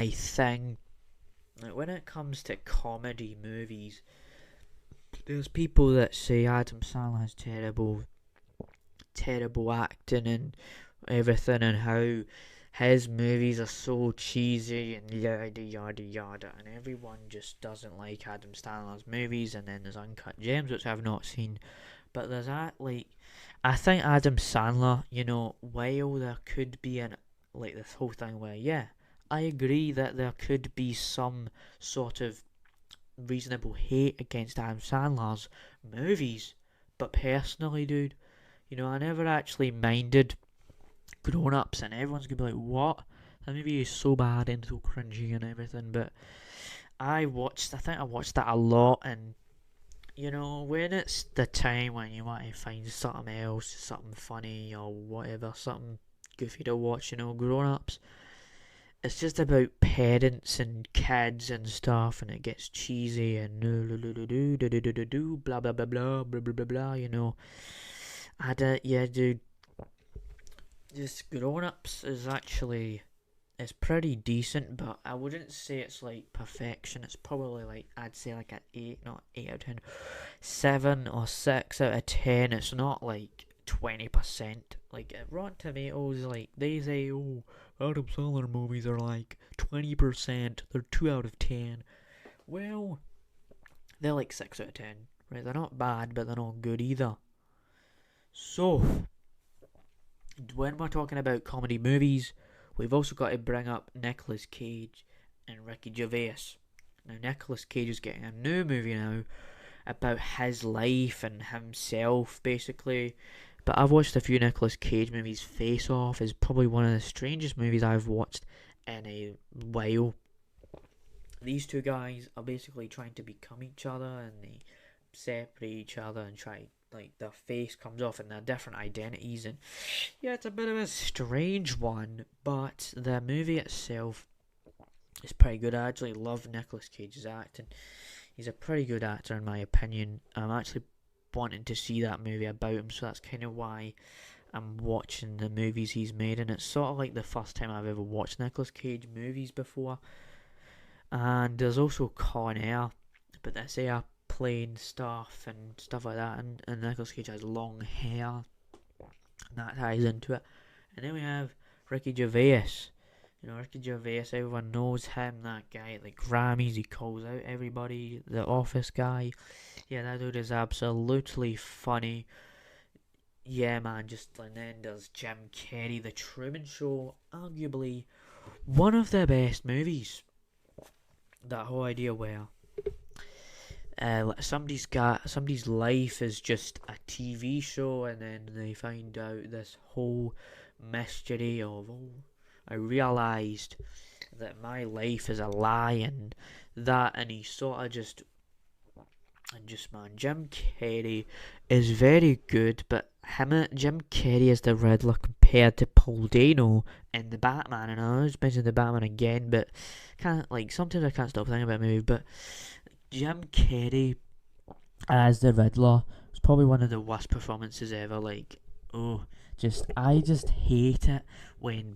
I think like, when it comes to comedy movies, there's people that say Adam Sandler has terrible acting and everything, and how his movies are so cheesy and yada yada yada, and everyone just doesn't like Adam Sandler's movies. And then there's Uncut Gems, which I've not seen, but there's that like I think Adam Sandler, while there could be an like this whole thing where yeah, I agree that there could be some sort of reasonable hate against Adam Sandler's movies, but personally, dude, I never actually minded Grown Ups, and everyone's gonna be like, "What? That movie is so bad and so cringy and everything." But I think I watched that a lot, and when it's the time when you want to find something else, something funny or whatever, something goofy to watch, Grown Ups, it's just about parents and kids and stuff, and it gets cheesy and blah blah blah blah blah blah blah blah. Yeah, dude. Just Grown Ups is actually it's pretty decent, but I wouldn't say it's like perfection. It's probably like I'd say like an 8, not 8 out of 10, 7 or 6 out of 10. It's not like 20%. Like Rotten Tomatoes, like they say, oh, Adam Sandler movies are like 20%. They're 2 out of 10. Well, they're like 6 out of 10, right? They're not bad, but they're not good either. So when we're talking about comedy movies, we've also got to bring up Nicolas Cage and Ricky Gervais. Now, Nicolas Cage is getting a new movie now about his life and himself, basically. But I've watched a few Nicolas Cage movies. Face Off is probably one of the strangest movies I've watched in a while. These two guys are basically trying to become each other, and they separate each other and try, like, their face comes off and their different identities, and yeah, it's a bit of a strange one, but the movie itself is pretty good. I actually love Nicolas Cage's acting. He's a pretty good actor in my opinion. I'm actually wanting to see that movie about him, so that's kind of why I'm watching the movies he's made, and it's sort of like the first time I've ever watched Nicolas Cage movies before. And there's also Con Air, but this airplane stuff and stuff like that, and Nicolas Cage has long hair, and that ties into it. And then we have Ricky Gervais. Ricky Gervais, everyone knows him, that guy at the Grammys, he calls out everybody, the office guy. Yeah, that dude is absolutely funny. Yeah, man, and then there's Jim Carrey, The Truman Show, arguably one of the best movies. That whole idea where somebody's life is just a TV show, and then they find out this whole mystery of, oh, I realised that my life is a lie, and he sort of just man, Jim Carrey is very good, but Jim Carrey as the Riddler compared to Paul Dano in the Batman, and I just mentioned the Batman again, but sometimes I can't stop thinking about the movie. But Jim Carrey as the Riddler was probably one of the worst performances ever. I just hate it when